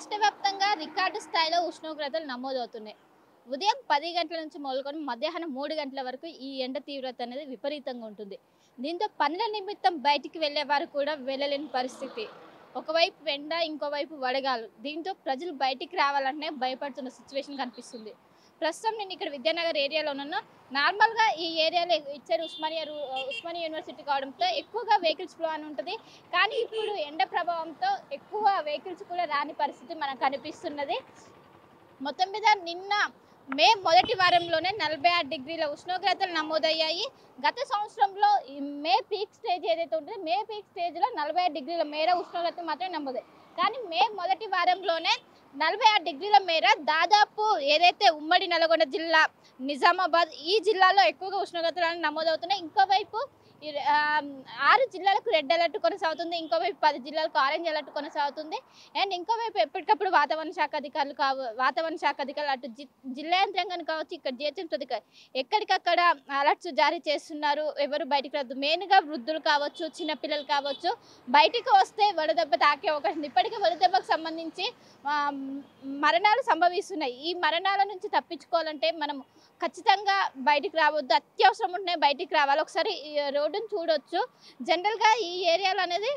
రాష్ట్ర వ్యాప్తంగా రికార్డు స్థాయిలో ఉష్ణోగ్రతలు నమోదవుతున్నాయి. ఉదయం 10 గంటల నుంచి మొదలుకొని మధ్యాహ్నం 3 గంటల వరకు ఈ ఎండ తీవ్రత అనేది విపరీతంగా ఉంటుంది. దీంతో పనుల నిమిత్తం బయటికి వెళ్లే వారు కూడా వెళ్ళలేని పరిస్థితి. ఒకవైపు ఎండ, ఇంకోవైపు వడగాలు. దీంతో ప్రజలు బయటికి రావాలంటే భయపడుతున్న సిచ్యువేషన్ కనిపిస్తుంది. ప్రస్తుతం నేను ఇక్కడ విద్యానగర్ ఏరియాలో ఉన్నాను. నార్మల్గా ఈ ఏరియాలో ఇచ్చారు ఉస్మానియా యూనివర్సిటీ కావడంతో ఎక్కువగా వెహికల్స్ ఫ్లో అని ఉంటుంది. కానీ ఇప్పుడు ఎండ ప్రభావంతో ఎక్కువ వెహికల్స్ కూడా రాని పరిస్థితి మనకు కనిపిస్తున్నది. మొత్తం మీద నిన్న మే మొదటి వారంలోనే 46 డిగ్రీల ఉష్ణోగ్రతలు నమోదయ్యాయి. గత సంవత్సరంలో ఈ మే పీక్ స్టేజ్ ఏదైతే ఉంటుందో మే పీక్ స్టేజ్లో 45 డిగ్రీల మేర ఉష్ణోగ్రత మాత్రమే నమోదయ్యాయి. కానీ మే మొదటి వారంలోనే 46 డిగ్రీల మేర దాదాపు ఏదైతే ఉమ్మడి నల్గొండ జిల్లా, నిజామాబాద్ ఈ జిల్లాలో ఎక్కువగా ఉష్ణోగ్రతలు నమోదవుతున్నాయి. ఇంకోవైపు 6 జిల్లాలకు రెడ్ అలర్ట్ కొనసాగుతుంది. ఇంకోవైపు 10 జిల్లాలకు ఆరెంజ్ అలర్ట్ కొనసాగుతుంది. అండ్ ఇంకోవైపు ఎప్పటికప్పుడు వాతావరణ శాఖ అధికారులు అటు జిల్లా యంత్రాంగాన్ని కావచ్చు, ఇక్కడ జిహెచ్ఎంసీ ఎక్కడికక్కడ అలర్ట్స్ జారీ చేస్తున్నారు. ఎవరు బయటికి రాదు. మెయిన్గా వృద్ధులు కావచ్చు, చిన్నపిల్లలు కావచ్చు, బయటికి వస్తే వడదెబ్బ తాకే అవకాశం ఉంది. ఇప్పటికే వడదెబ్బకు సంబంధించి మరణాలు సంభవిస్తున్నాయి. ఈ మరణాల నుంచి తప్పించుకోవాలంటే మనం ఖచ్చితంగా బయటికి రావద్దు. అత్యవసరం ఉంటే బయటికి రావాలి. ఒకసారి రోడ్డును చూడొచ్చు. జనరల్గా ఈ ఏరియాలో అనేది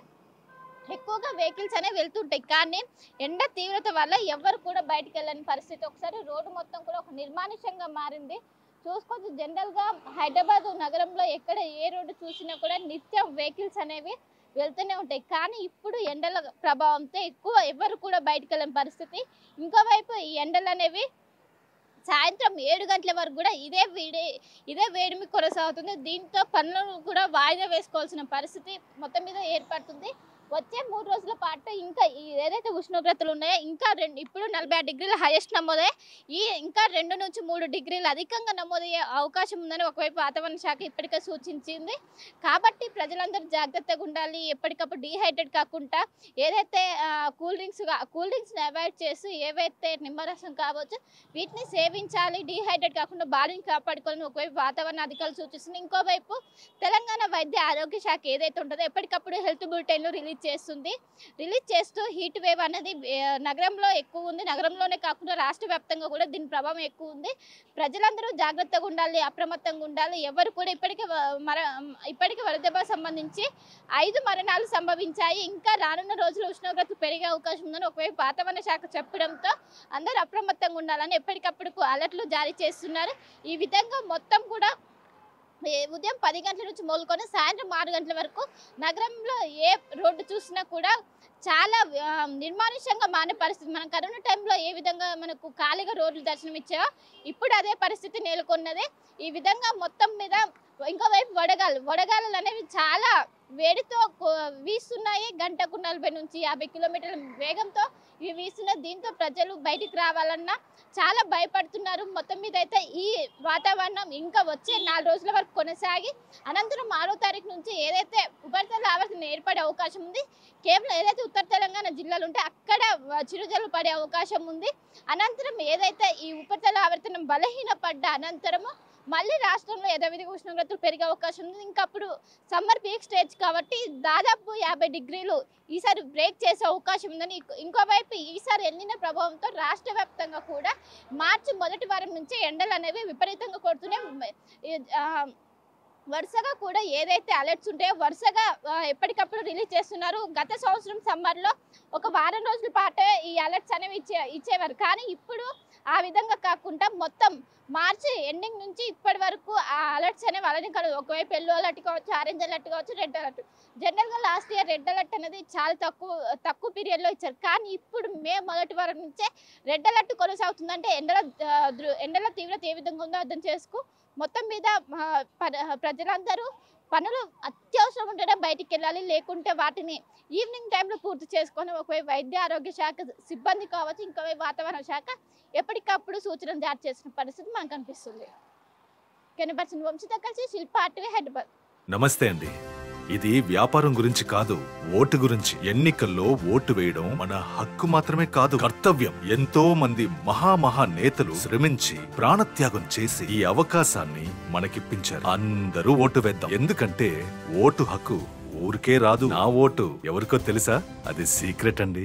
ఎక్కువగా వెహికల్స్ అనేవి వెళ్తుంటాయి. కానీ ఎండ తీవ్రత వల్ల ఎవరు కూడా బయటికి వెళ్ళని పరిస్థితి. ఒకసారి రోడ్డు మొత్తం కూడా ఒక నిర్మానుష్యంగా మారింది. చూసుకోవచ్చు. జనరల్గా హైదరాబాద్ నగరంలో ఎక్కడ ఏ రోడ్డు చూసినా కూడా నిత్యం వెహికల్స్ అనేవి వెళ్తూనే ఉంటాయి. కానీ ఇప్పుడు ఎండల ప్రభావంతో ఎక్కువ ఎవరు కూడా బయటికి వెళ్ళని పరిస్థితి. ఇంకోవైపు ఈ ఎండలు అనేవి సాయంత్రం 7 గంటల వరకు కూడా ఇదే వేడిమి కొనసాగుతుంది. దీంతో పనులను కూడా వాయిదా వేసుకోవాల్సిన పరిస్థితి మొత్తం మీద ఏర్పడుతుంది. వచ్చే 3 రోజుల పాటు ఇంకా ఏదైతే ఉష్ణోగ్రతలు ఉన్నాయో ఇంకా ఇప్పుడు 46 డిగ్రీల హైయెస్ట్ నమోదయ్యాయి. ఇంకా 2 నుంచి 3 డిగ్రీలు అధికంగా నమోదయ్యే అవకాశం ఉందని ఒకవైపు వాతావరణ శాఖ ఇప్పటికే సూచించింది. కాబట్టి ప్రజలందరూ జాగ్రత్తగా ఉండాలి. ఎప్పటికప్పుడు డీహైడ్రేట్ కాకుండా ఏదైతే కూల్ డ్రింక్స్ని అవాయిడ్ చేసి ఏవైతే నిమ్మరసం కావచ్చు వీటిని సేవించాలి. డీహైడ్రేట్ కాకుండా బాడీని కాపాడుకోవాలని ఒకవైపు వాతావరణ అధికారులు సూచిస్తుంది. ఇంకోవైపు తెలంగాణ వైద్య ఆరోగ్య శాఖ ఏదైతే ఉంటుందో ఎప్పటికప్పుడు హెల్త్ బులెటిన్లు రిలీజ్ చేస్తూ హీట్ వేవ్ అనేది నగరంలో ఎక్కువ ఉంది. నగరంలోనే కాకుండా రాష్ట్ర వ్యాప్తంగా కూడా దీని ప్రభావం ఎక్కువ ఉంది. ప్రజలందరూ జాగ్రత్తగా ఉండాలి, అప్రమత్తంగా ఉండాలి. ఎవరు కూడా ఇప్పటికే వడదెబ్బ సంబంధించి 5 మరణాలు సంభవించాయి. ఇంకా రానున్న రోజులు ఉష్ణోగ్రత పెరిగే అవకాశం ఉందని ఒకవైపు వాతావరణ శాఖ చెప్పడంతో అందరూ అప్రమత్తంగా ఉండాలని ఎప్పటికప్పుడు అలర్ట్లు జారీ చేస్తున్నారు. ఈ విధంగా మొత్తం కూడా ఉదయం 10 గంటల నుంచి మొదలుకొని సాయంత్రం 6 గంటల వరకు నగరంలో ఏ రోడ్డు చూసినా కూడా చాలా నిర్మానుష్యంగా మారిన పరిస్థితి. మనం కరోనా టైంలో ఏ విధంగా మనకు ఖాళీగా రోడ్లు దర్శనం ఇచ్చాయో ఇప్పుడు అదే పరిస్థితి నెలకొన్నది. ఈ విధంగా మొత్తం మీద ఇంకోవైపు వడగాలు అనేవి చాలా వేడితో వీస్తున్నాయి. గంటకు 40 నుంచి 50 కిలోమీటర్ల వేగంతో ఇవి వీస్తున్నాయి. దీంతో ప్రజలు బయటికి రావాలన్నా చాలా భయపడుతున్నారు. మొత్తం మీద అయితే ఈ వాతావరణం ఇంకా వచ్చే 4 రోజుల వరకు కొనసాగి అనంతరం 6వ తారీఖు నుంచి ఏదైతే ఉపరితల ఆవర్తనం ఏర్పడే అవకాశం ఉంది, కేవలం ఏదైతే ఉత్తర తెలంగాణ జిల్లాలు ఉంటే అక్కడ చిరుజల్లు పడే అవకాశం ఉంది. అనంతరం ఏదైతే ఈ ఉపరితల ఆవర్తనం బలహీనపడ్డ అనంతరము మళ్ళీ రాష్ట్రంలో యథావిధిగా ఉష్ణోగ్రతలు పెరిగే అవకాశం ఉంది. ఇంకప్పుడు సమ్మర్ పీక్ స్టేజ్ కాబట్టి దాదాపు 50 డిగ్రీలు ఈసారి బ్రేక్ చేసే అవకాశం ఉందని ఇంకోవైపు ఈసారి ఎన్నిన ప్రభావంతో రాష్ట్ర వ్యాప్తంగా కూడా మార్చి మొదటి వారం నుంచి ఎండలు అనేవి విపరీతంగా కొడుతున్నాయి. వరుసగా కూడా ఏదైతే అలర్ట్స్ ఉంటాయో వరుసగా ఎప్పటికప్పుడు రిలీజ్ చేస్తున్నారు. గత సంవత్సరం సమ్మర్లో ఒక వారం రోజుల పాటు ఈ అలర్ట్స్ అనేవి ఇచ్చేవారు. కానీ ఇప్పుడు ఆ విధంగా కాకుండా మొత్తం మార్చి ఎండింగ్ నుంచి ఇప్పటి వరకు ఆ అలర్ట్స్ అనేవి అలానే కాదు. ఒకవైపు ఎల్లో అలర్ట్ కావచ్చు, ఆరెంజ్ అలర్ట్ కావచ్చు, రెడ్ అలర్ట్. జనరల్గా లాస్ట్ ఇయర్ రెడ్ అలర్ట్ అనేది చాలా తక్కువ పీరియడ్లో ఇచ్చారు. కానీ ఇప్పుడు మే మొదటి వారం నుంచే రెడ్ అలర్ట్ కొనసాగుతుందంటే ఎండల తీవ్రత ఏ విధంగా ఉందో అర్థం చేసుకో. మొత్తం మీద ప్రజలందరూ పనులు అత్యవసరం ఉంటేనే బయటికి వెళ్ళాలి. లేకుంటే వాటిని ఈవినింగ్ టైంలో పూర్తి చేసుకొని ఒకవైపు వైద్య ఆరోగ్య శాఖ సిబ్బంది కావచ్చు, ఇంకోవైపు వాతావరణ శాఖ ఎప్పటికప్పుడు సూచనలు జారీ చేసిన పరిస్థితి మనకు కనిపిస్తుంది. కెనపర్సన్ వంశీతో కలిసి శిల్ప ఆర్టీవీ హైదరాబాద్. నమస్తే అండి. ఇది వ్యాపారం గురించి కాదు, ఓటు గురించి. ఎన్నికల్లో ఓటు వేయడం మన హక్కు మాత్రమే కాదు, కర్తవ్యం. ఎంతో మంది మహా నేతలు శ్రమించి ప్రాణత్యాగం చేసి ఈ అవకాశాన్ని మనకిప్పించారు. అందరూ ఓటు వేద్దాం. ఎందుకంటే ఓటు హక్కు ఊరికే రాదు. నా ఓటు ఎవరికో తెలుసా? అది సీక్రెట్ అండి.